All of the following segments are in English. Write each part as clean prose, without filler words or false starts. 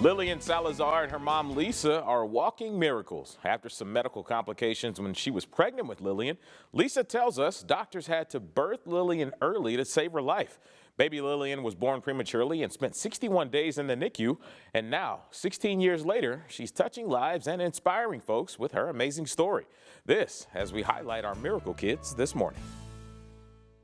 Lillean Salazar and her mom Leasa are walking miracles. After some medical complications when she was pregnant with Lillean, Leasa tells us doctors had to birth Lillean early to save her life. Baby Lillean was born prematurely and spent 61 days in the NICU. And now, 16 years later, she's touching lives and inspiring folks with her amazing story. This as we highlight our miracle kids this morning.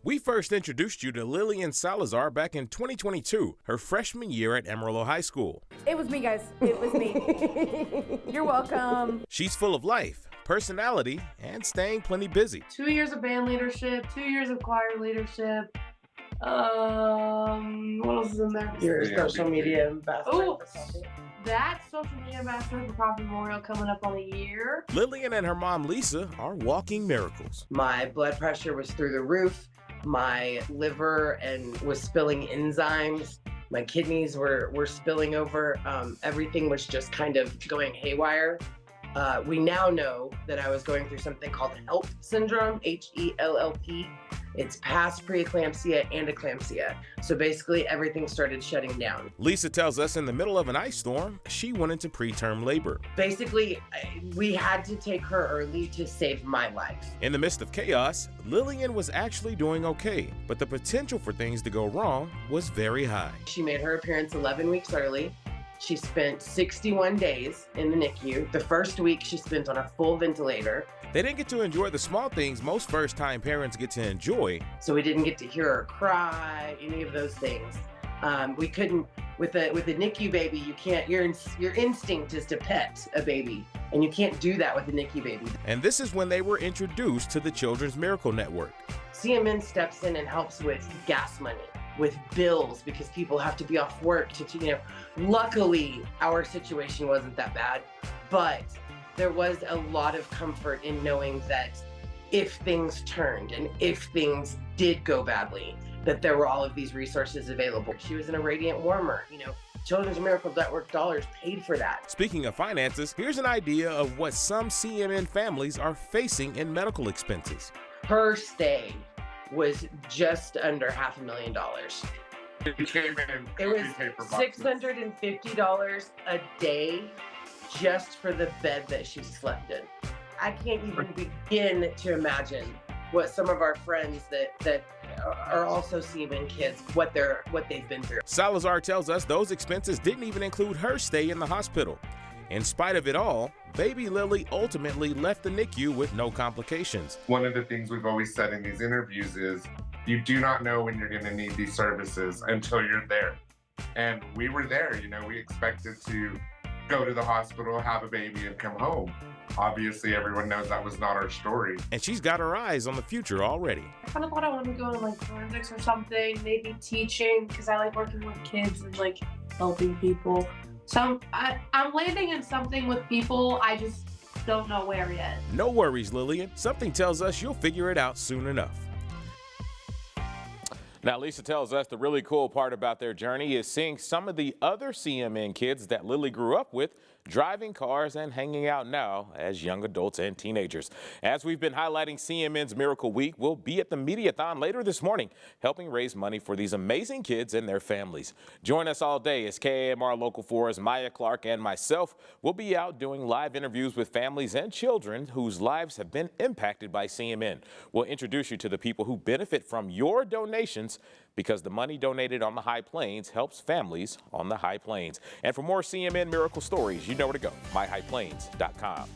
We first introduced you to Lillean Salazar back in 2022, her freshman year at Amarillo High School. It was me, guys. It was me. You're welcome. She's full of life, personality, and staying plenty busy. 2 years of band leadership, 2 years of choir leadership. What else is in there? Your social media ambassador. Oh, that social media ambassador for Prophet Memorial coming up on a year. Lillean and her mom Leasa are walking miracles. My blood pressure was through the roof. My liver was spilling enzymes. My kidneys were spilling over. Everything was just kind of going haywire. We now know that I was going through something called HELLP syndrome, H-E-L-L-P. It's past preeclampsia and eclampsia. So basically everything started shutting down. Leasa tells us in the middle of an ice storm, she went into preterm labor. Basically, we had to take her early to save my life. In the midst of chaos, Lillean was actually doing okay, but the potential for things to go wrong was very high. She made her appearance 11 weeks early. She spent 61 days in the NICU. The first week she spent on a full ventilator. They didn't get to enjoy the small things most first-time parents get to enjoy. So we didn't get to hear her cry, any of those things. We couldn't, with a NICU baby, you can't, your instinct is to pet a baby, and you can't do that with a NICU baby. And this is when they were introduced to the Children's Miracle Network. CMN steps in and helps with gas money, with bills, because people have to be off work luckily our situation wasn't that bad, but there was a lot of comfort in knowing that if things turned and if things did go badly, that there were all of these resources available. She was in a radiant warmer, Children's Miracle Network dollars paid for that. Speaking of finances, here's an idea of what some CMN families are facing in medical expenses. Her stay was just under $500,000. It was $650 a day just for the bed that she slept in. I can't even begin to imagine what some of our friends that are also CMN kids, what they've been through. Salazar tells us those expenses didn't even include her stay in the hospital. In spite of it all, baby Lily ultimately left the NICU with no complications. One of the things we've always said in these interviews is you do not know when you're going to need these services until you're there. And we were there, we expected to go to the hospital, have a baby, and come home. Obviously, everyone knows that was not our story. And she's got her eyes on the future already. I kind of thought I wanted to go to forensics or something, maybe teaching, because I like working with kids and helping people. So I'm landing in something with people, I just don't know where yet. No worries, Lillean. Something tells us you'll figure it out soon enough. Now, Leasa tells us the really cool part about their journey is seeing some of the other CMN kids that Lily grew up with driving cars and hanging out now as young adults and teenagers. As we've been highlighting CMN's Miracle Week, we'll be at the Mediathon later this morning, helping raise money for these amazing kids and their families. Join us all day as KAMR Local 4's Maya Clark and myself will be out doing live interviews with families and children whose lives have been impacted by CMN. We'll introduce you to the people who benefit from your donations because the money donated on the High Plains helps families on the High Plains. And for more CMN Miracle stories, you know where to go, myhighplains.com.